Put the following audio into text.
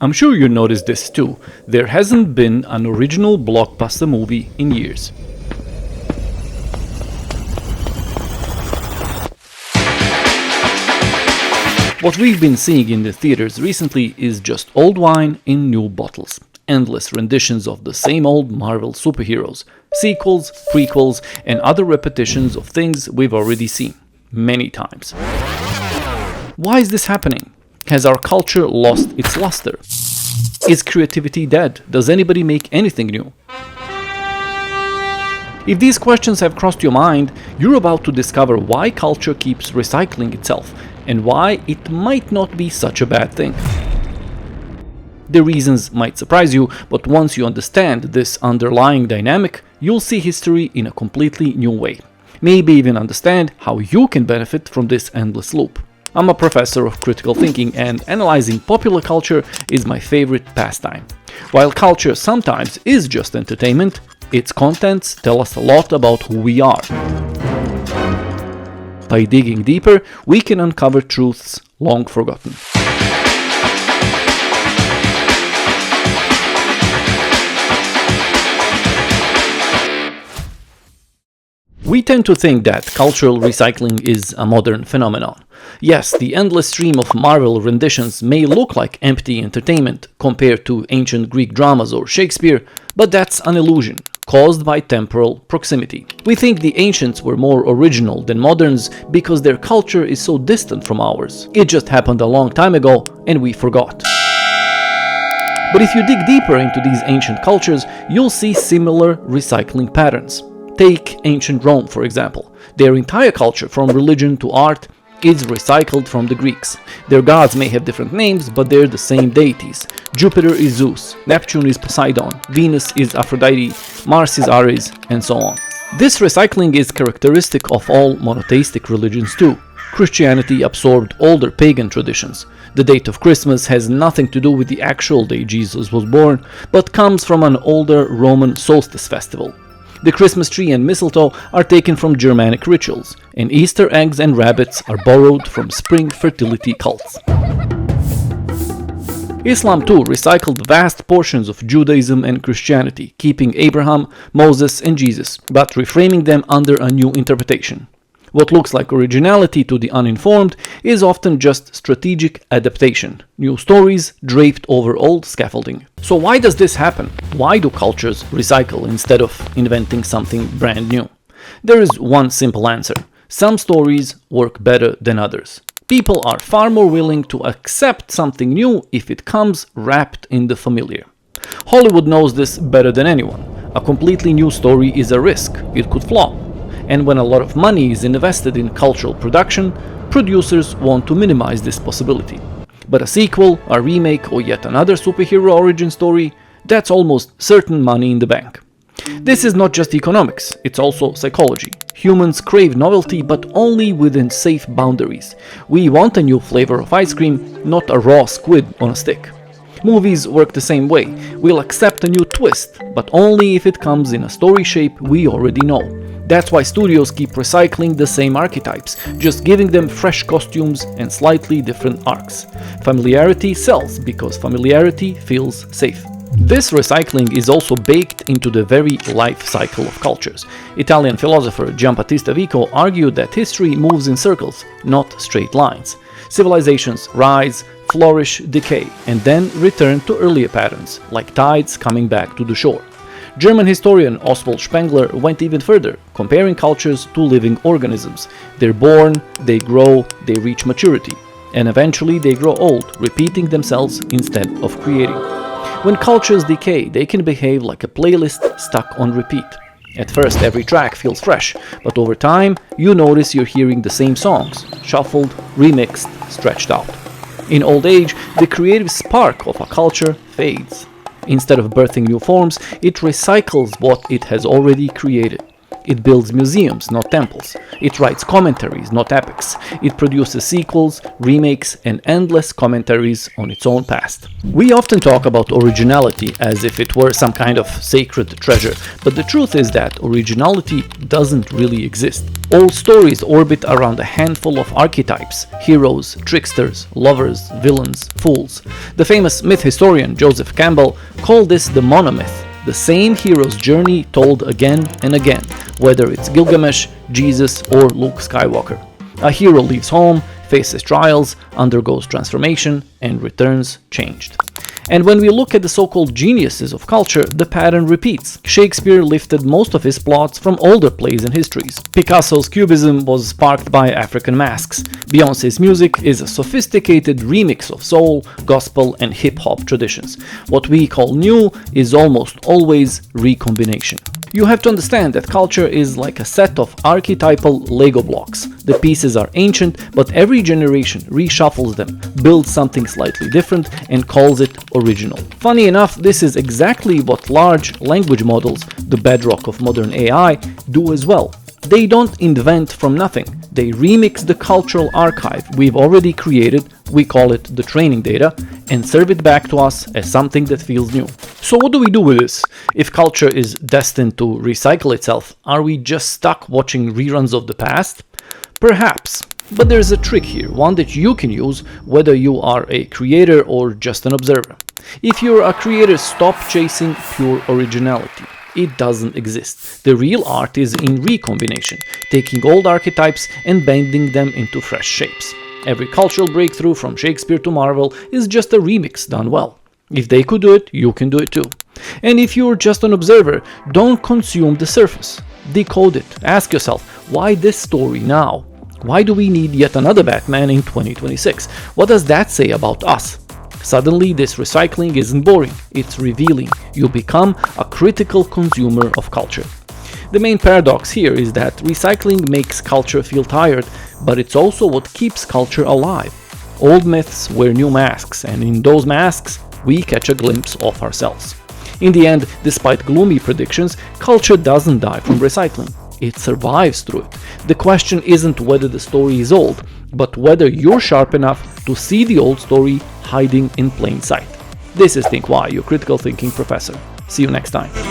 I'm sure you noticed this too. There hasn't been an original blockbuster movie in years. What we've been seeing in the theaters recently is just old wine in new bottles. Endless renditions of the same old Marvel superheroes, sequels, prequels, and other repetitions of things we've already seen many times. Why is this happening? Has our culture lost its luster? Is creativity dead? Does anybody make anything new? If these questions have crossed your mind, you're about to discover why culture keeps recycling itself and why it might not be such a bad thing. The reasons might surprise you, but once you understand this underlying dynamic, you'll see history in a completely new way. Maybe even understand how you can benefit from this endless loop. I'm a professor of critical thinking, and analyzing popular culture is my favorite pastime. While culture sometimes is just entertainment, its contents tell us a lot about who we are. By digging deeper, we can uncover truths long forgotten. We tend to think that cultural recycling is a modern phenomenon. Yes, the endless stream of Marvel renditions may look like empty entertainment compared to ancient Greek dramas or Shakespeare, but that's an illusion caused by temporal proximity. We think the ancients were more original than moderns because their culture is so distant from ours. It just happened a long time ago and we forgot. But if you dig deeper into these ancient cultures, you'll see similar recycling patterns. Take ancient Rome, for example. Their entire culture, from religion to art, is recycled from the Greeks. Their gods may have different names, but they're the same deities. Jupiter is Zeus, Neptune is Poseidon, Venus is Aphrodite, Mars is Ares, and so on. This recycling is characteristic of all monotheistic religions too. Christianity absorbed older pagan traditions. The date of Christmas has nothing to do with the actual day Jesus was born, but comes from an older Roman solstice festival. The Christmas tree and mistletoe are taken from Germanic rituals, and Easter eggs and rabbits are borrowed from spring fertility cults. Islam too recycled vast portions of Judaism and Christianity, keeping Abraham, Moses, and Jesus, but reframing them under a new interpretation. What looks like originality to the uninformed is often just strategic adaptation, new stories draped over old scaffolding. So why does this happen? Why do cultures recycle instead of inventing something brand new? There is one simple answer. Some stories work better than others. People are far more willing to accept something new if it comes wrapped in the familiar. Hollywood knows this better than anyone. A completely new story is a risk. It could flop. And when a lot of money is invested in cultural production, producers want to minimize this possibility. But a sequel, a remake, or yet another superhero origin story, that's almost certain money in the bank. This is not just economics, it's also psychology. Humans crave novelty, but only within safe boundaries. We want a new flavor of ice cream, not a raw squid on a stick. Movies work the same way. We'll accept a new twist, but only if it comes in a story shape we already know. That's why studios keep recycling the same archetypes, just giving them fresh costumes and slightly different arcs. Familiarity sells because familiarity feels safe. This recycling is also baked into the very life cycle of cultures. Italian philosopher Giambattista Vico argued that history moves in circles, not straight lines. Civilizations rise, flourish, decay, and then return to earlier patterns, like tides coming back to the shore. German historian Oswald Spengler went even further, comparing cultures to living organisms. They're born, they grow, they reach maturity, and eventually they grow old, repeating themselves instead of creating. When cultures decay, they can behave like a playlist stuck on repeat. At first, every track feels fresh, but over time, you notice you're hearing the same songs, shuffled, remixed, stretched out. In old age, the creative spark of a culture fades. Instead of birthing new forms, it recycles what it has already created. It builds museums, not temples. It writes commentaries, not epics. It produces sequels, remakes, and endless commentaries on its own past. We often talk about originality as if it were some kind of sacred treasure, but the truth is that originality doesn't really exist. All stories orbit around a handful of archetypes: heroes, tricksters, lovers, villains, fools. The famous myth historian Joseph Campbell called this the monomyth, the same hero's journey told again and again, whether it's Gilgamesh, Jesus, or Luke Skywalker. A hero leaves home, faces trials, undergoes transformation, and returns changed. And when we look at the so-called geniuses of culture, the pattern repeats. Shakespeare lifted most of his plots from older plays and histories. Picasso's Cubism was sparked by African masks. Beyoncé's music is a sophisticated remix of soul, gospel, and hip-hop traditions. What we call new is almost always recombination. You have to understand that culture is like a set of archetypal Lego blocks. The pieces are ancient, but every generation reshuffles them, builds something slightly different, and calls it original. Funny enough, this is exactly what large language models, the bedrock of modern AI, do as well. They don't invent from nothing. They remix the cultural archive we've already created, we call it the training data, and serve it back to us as something that feels new. So what do we do with this? If culture is destined to recycle itself, are we just stuck watching reruns of the past? Perhaps. But there's a trick here, one that you can use whether you are a creator or just an observer. If you're a creator, stop chasing pure originality. It doesn't exist. The real art is in recombination, taking old archetypes and bending them into fresh shapes. Every cultural breakthrough from Shakespeare to Marvel is just a remix done well. If they could do it, you can do it too. And if you're just an observer, don't consume the surface. Decode it. Ask yourself, why this story now? Why do we need yet another Batman in 2026? What does that say about us? Suddenly, this recycling isn't boring, it's revealing. You become a critical consumer of culture. The main paradox here is that recycling makes culture feel tired, but it's also what keeps culture alive. Old myths wear new masks, and in those masks, we catch a glimpse of ourselves. In the end, despite gloomy predictions, culture doesn't die from recycling. It survives through it. The question isn't whether the story is old, but whether you're sharp enough to see the old story hiding in plain sight. This is Think Why, your critical thinking professor. See you next time.